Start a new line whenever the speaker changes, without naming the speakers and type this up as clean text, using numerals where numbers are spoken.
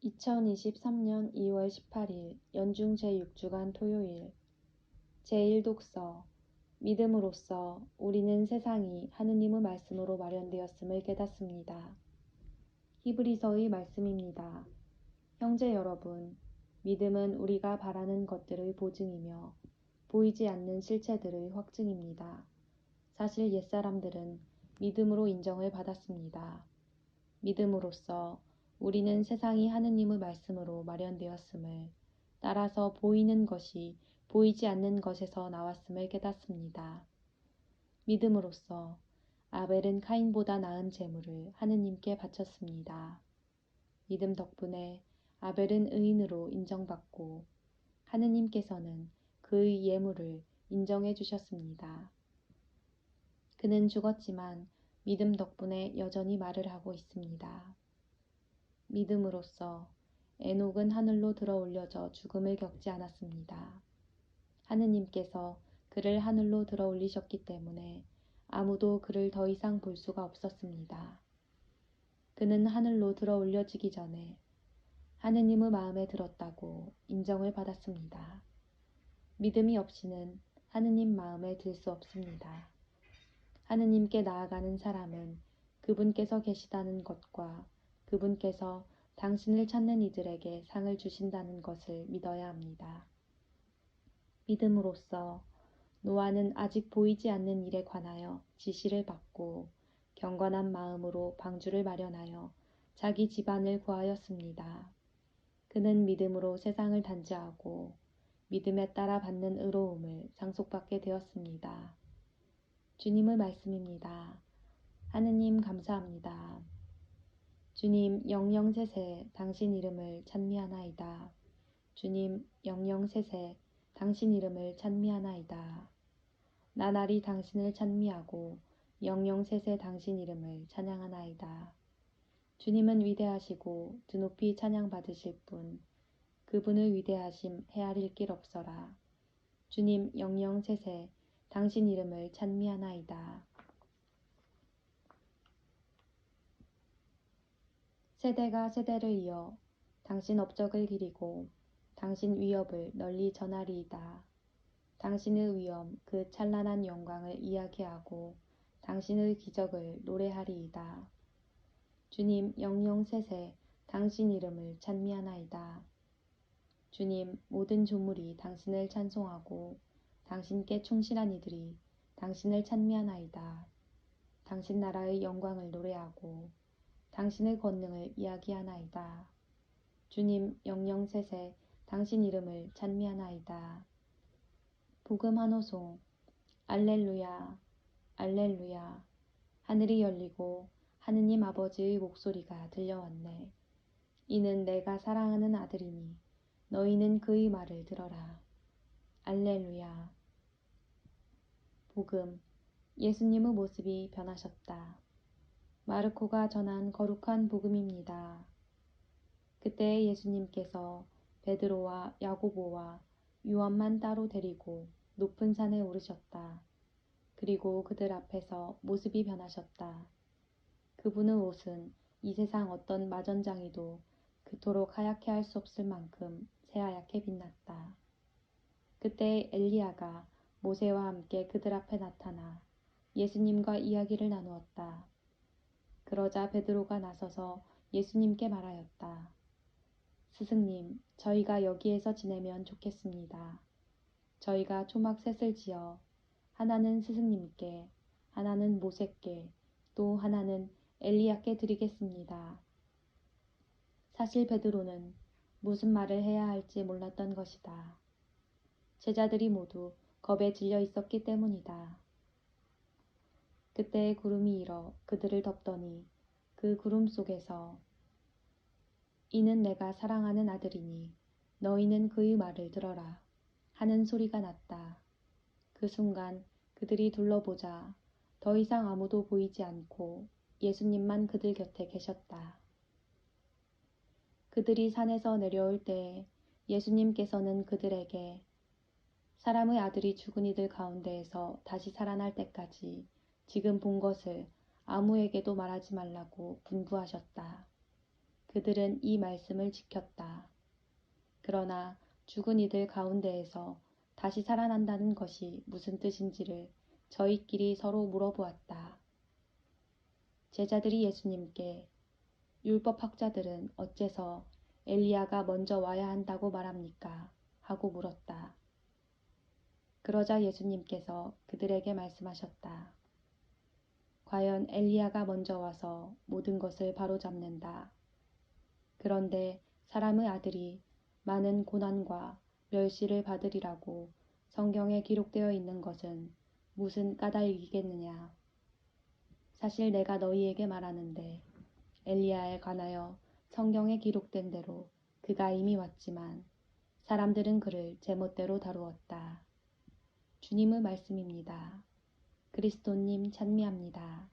2023년 2월 18일 연중 제6주간 토요일 제1독서 믿음으로써 우리는 세상이 하느님의 말씀으로 마련되었음을 깨닫습니다. 히브리서의 말씀입니다. 형제 여러분, 믿음은 우리가 바라는 것들의 보증이며 보이지 않는 실체들의 확증입니다. 사실 옛사람들은 믿음으로 인정을 받았습니다. 믿음으로써 우리는 세상이 하느님의 말씀으로 마련되었음을, 따라서 보이는 것이 보이지 않는 것에서 나왔음을 깨닫습니다. 믿음으로써 아벨은 카인보다 나은 제물을 하느님께 바쳤습니다. 믿음 덕분에 아벨은 의인으로 인정받고 하느님께서는 그의 예물을 인정해 주셨습니다. 그는 죽었지만 믿음 덕분에 여전히 말을 하고 있습니다. 믿음으로써 에녹은 하늘로 들어 올려져 죽음을 겪지 않았습니다. 하느님께서 그를 하늘로 들어 올리셨기 때문에 아무도 그를 더 이상 볼 수가 없었습니다. 그는 하늘로 들어 올려지기 전에 하느님의 마음에 들었다고 인정을 받았습니다. 믿음이 없이는 하느님 마음에 들 수 없습니다. 하느님께 나아가는 사람은 그분께서 계시다는 것과 그분께서 당신을 찾는 이들에게 상을 주신다는 것을 믿어야 합니다. 믿음으로써 노아는 아직 보이지 않는 일에 관하여 지시를 받고 경건한 마음으로 방주를 마련하여 자기 집안을 구하였습니다. 그는 믿음으로 세상을 단죄하고 믿음에 따라 받는 의로움을 상속받게 되었습니다. 주님의 말씀입니다. 하느님 감사합니다. 주님 영영세세 당신 이름을 찬미하나이다. 주님 영영세세 당신 이름을 찬미하나이다. 나날이 당신을 찬미하고 영영세세 당신 이름을 찬양하나이다. 주님은 위대하시고 드높이 찬양받으실 분, 그분의 위대하심 헤아릴 길 없어라. 주님 영영세세 당신 이름을 찬미하나이다. 세대가 세대를 이어 당신 업적을 기리고 당신 위업을 널리 전하리이다. 당신의 위엄 그 찬란한 영광을 이야기하고 당신의 기적을 노래하리이다. 주님 영영세세 당신 이름을 찬미하나이다. 주님 모든 조물이 당신을 찬송하고 당신께 충실한 이들이 당신을 찬미하나이다. 당신 나라의 영광을 노래하고 당신의 권능을 이야기하나이다. 주님 영영세세 당신 이름을 찬미하나이다. 복음 한 호송. 알렐루야 알렐루야. 하늘이 열리고 하느님 아버지의 목소리가 들려왔네. 이는 내가 사랑하는 아들이니 너희는 그의 말을 들어라. 알렐루야. 복음. 예수님의 모습이 변하셨다. 마르코가 전한 거룩한 복음입니다. 그때 예수님께서 베드로와 야고보와 요한만 따로 데리고 높은 산에 오르셨다. 그리고 그들 앞에서 모습이 변하셨다. 그분의 옷은 이 세상 어떤 마전장이도 그토록 하얗게 할 수 없을 만큼 새하얗게 빛났다. 그때 엘리야가 모세와 함께 그들 앞에 나타나 예수님과 이야기를 나누었다. 그러자 베드로가 나서서 예수님께 말하였다. 스승님, 저희가 여기에서 지내면 좋겠습니다. 저희가 초막 셋을 지어 하나는 스승님께, 하나는 모세께, 또 하나는 엘리야께 드리겠습니다. 사실 베드로는 무슨 말을 해야 할지 몰랐던 것이다. 제자들이 모두 겁에 질려 있었기 때문이다. 그때 구름이 일어 그들을 덮더니 그 구름 속에서 이는 내가 사랑하는 아들이니 너희는 그의 말을 들어라 하는 소리가 났다. 그 순간 그들이 둘러보자 더 이상 아무도 보이지 않고 예수님만 그들 곁에 계셨다. 그들이 산에서 내려올 때에 예수님께서는 그들에게 사람의 아들이 죽은 이들 가운데에서 다시 살아날 때까지 지금 본 것을 아무에게도 말하지 말라고 분부하셨다. 그들은 이 말씀을 지켰다. 그러나 죽은 이들 가운데에서 다시 살아난다는 것이 무슨 뜻인지를 저희끼리 서로 물어보았다. 제자들이 예수님께 율법학자들은 어째서 엘리야가 먼저 와야 한다고 말합니까? 하고 물었다. 그러자 예수님께서 그들에게 말씀하셨다. 과연 엘리야가 먼저 와서 모든 것을 바로잡는다. 그런데 사람의 아들이 많은 고난과 멸시를 받으리라고 성경에 기록되어 있는 것은 무슨 까닭이겠느냐. 사실 내가 너희에게 말하는데 엘리야에 관하여 성경에 기록된 대로 그가 이미 왔지만 사람들은 그를 제멋대로 다루었다. 주님의 말씀입니다. 그리스도님 찬미합니다.